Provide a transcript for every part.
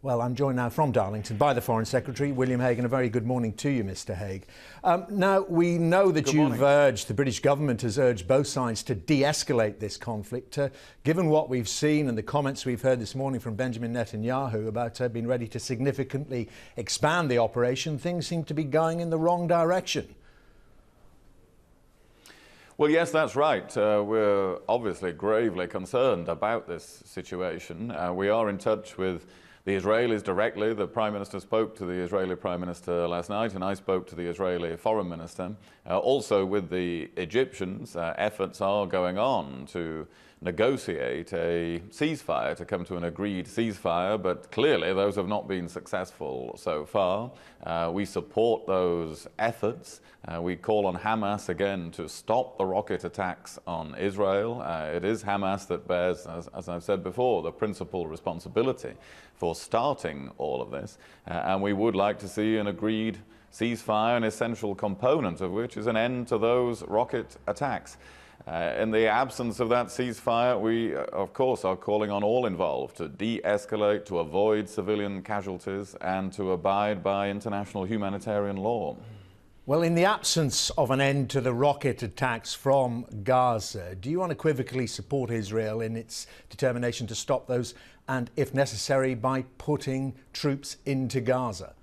Well, I'm joined now from Darlington by the Foreign Secretary, William Hague, and a very good morning to you, Mr. Hague. Now, we know that the British government has urged both sides to de-escalate this conflict. Given what we've seen and the comments we've heard this morning from Benjamin Netanyahu about being ready to significantly expand the operation, things seem to be going in the wrong direction. Well, yes, that's right. We're obviously gravely concerned about this situation. We are in touch with the Israelis directly. The Prime Minister spoke to the Israeli Prime Minister last night, and I spoke to the Israeli Foreign Minister. Also with the Egyptians, efforts are going on to negotiate a ceasefire, to come to an agreed ceasefire, but clearly those have not been successful so far. We support those efforts. We call on Hamas again to stop the rocket attacks on Israel. It is Hamas that bears, as I've said before, the principal responsibility for starting all of this. And we would like to see an agreed ceasefire, an essential component of which is an end to those rocket attacks. In the absence of that ceasefire, we, of course, are calling on all involved to de-escalate, to avoid civilian casualties, and to abide by international humanitarian law. Well, in the absence of an end to the rocket attacks from Gaza, do you unequivocally support Israel in its determination to stop those, and if necessary, by putting troops into Gaza?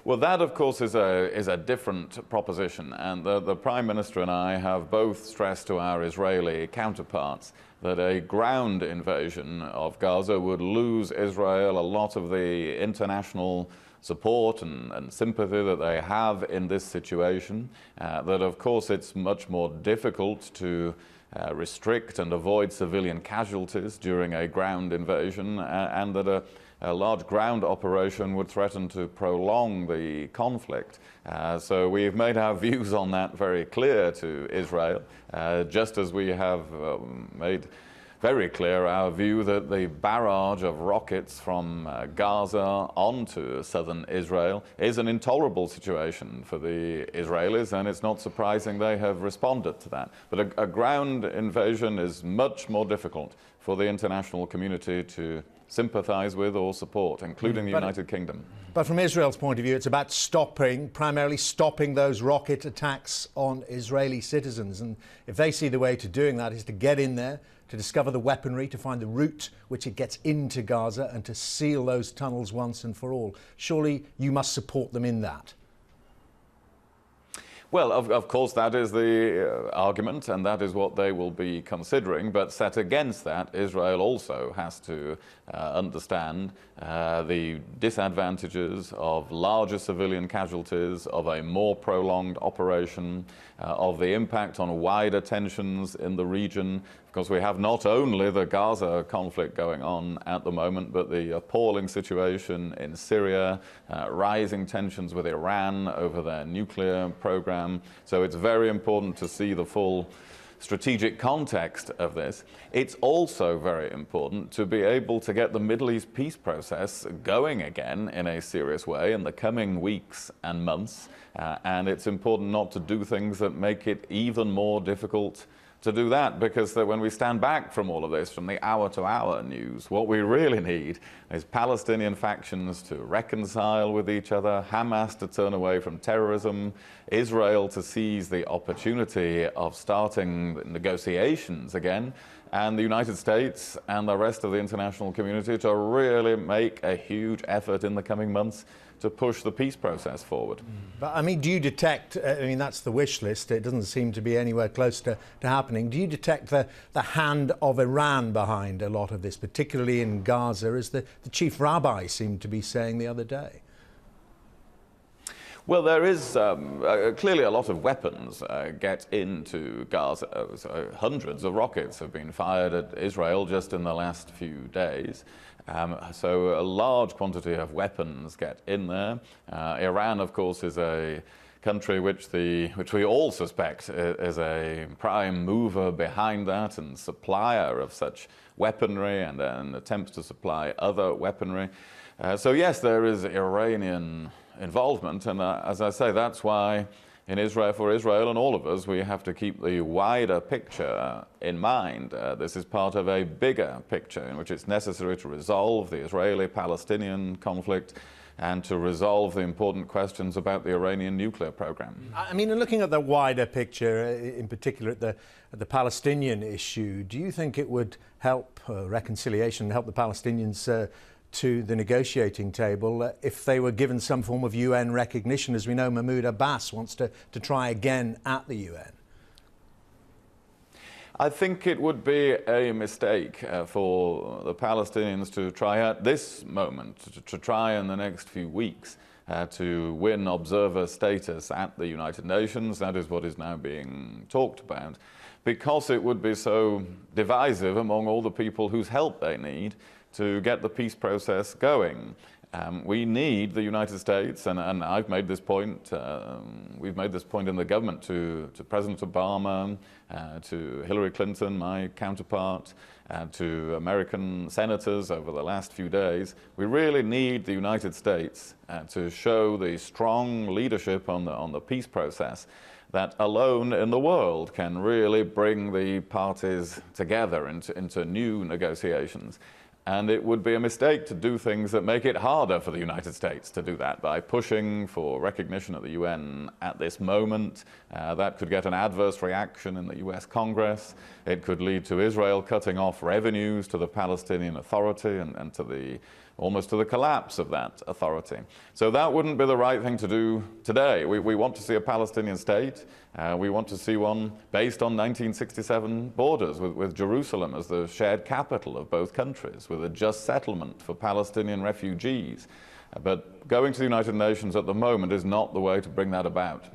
Well, that, of course, is a different proposition, and the Prime Minister and I have both stressed to our Israeli counterparts that a ground invasion of Gaza would lose Israel a lot of the international support and sympathy that they have in this situation, that, of course, it's much more difficult to restrict and avoid civilian casualties during a ground invasion, and that a large ground operation would threaten to prolong the conflict. So we've made our views on that very clear to Israel, just as we have made very clear our view that the barrage of rockets from Gaza onto southern Israel is an intolerable situation for the Israelis, and it's not surprising they have responded to that. But a ground invasion is much more difficult for the international community to sympathize with or support, including the United Kingdom. But from Israel's point of view, it's about primarily stopping those rocket attacks on Israeli citizens. And if they see the way to doing that is to get in there, to discover the weaponry, to find the route which it gets into Gaza, and to seal those tunnels once and for all, surely you must support them in that. Well, of course, that is the argument, and that is what they will be considering. But set against that, Israel also has to understand the disadvantages of larger civilian casualties, of a more prolonged operation, of the impact on wider tensions in the region. Because we have not only the Gaza conflict going on at the moment, but the appalling situation in Syria, rising tensions with Iran over their nuclear program. So it's very important to see the full strategic context of this. It's also very important to be able to get the Middle East peace process going again in a serious way in the coming weeks and months. And it's important not to do things that make it even more difficult to do that, because when we stand back from all of this, from the hour-to-hour news, what we really need is Palestinian factions to reconcile with each other, Hamas to turn away from terrorism, Israel to seize the opportunity of starting negotiations again, and the United States and the rest of the international community to really make a huge effort in the coming months to push the peace process forward. But I mean, do you detect, I mean, that's the wish list, it doesn't seem to be anywhere close to happening. Do you detect the hand of Iran behind a lot of this, particularly in Gaza, as the chief rabbi seemed to be saying the other day? Well, there is clearly a lot of weapons get into Gaza. So hundreds of rockets have been fired at Israel just in the last few days. So a large quantity of weapons get in there. Iran, of course, is a country which we all suspect is a prime mover behind that and supplier of such weaponry, and attempts to supply other weaponry. So yes, there is Iranian involvement, and as I say, that's why in Israel, for Israel and all of us, we have to keep the wider picture in mind. This is part of a bigger picture in which it's necessary to resolve the Israeli-Palestinian conflict and to resolve the important questions about the Iranian nuclear program. I mean, looking at the wider picture, in particular at the Palestinian issue, do you think it would help reconciliation, help the Palestinians to the negotiating table if they were given some form of UN recognition? As we know, Mahmoud Abbas wants to try again at the UN. I think it would be a mistake for the Palestinians to try at this moment, to try in the next few weeks to win observer status at the United Nations. That is what is now being talked about, because it would be so divisive among all the people whose help they need to get the peace process going. We need the United States, and I've made this point, we've made this point in the government to President Obama, to Hillary Clinton, my counterpart, to American senators over the last few days. We really need the United States to show the strong leadership on the peace process that alone in the world can really bring the parties together into new negotiations. And it would be a mistake to do things that make it harder for the United States to do that by pushing for recognition at the UN at this moment. That could get an adverse reaction in the US Congress. It could lead to Israel cutting off revenues to the Palestinian Authority and to almost to the collapse of that authority. So that wouldn't be the right thing to do today. We want to see a Palestinian state. We want to see one based on 1967 borders, with Jerusalem as the shared capital of both countries, with a just settlement for Palestinian refugees. But going to the United Nations at the moment is not the way to bring that about.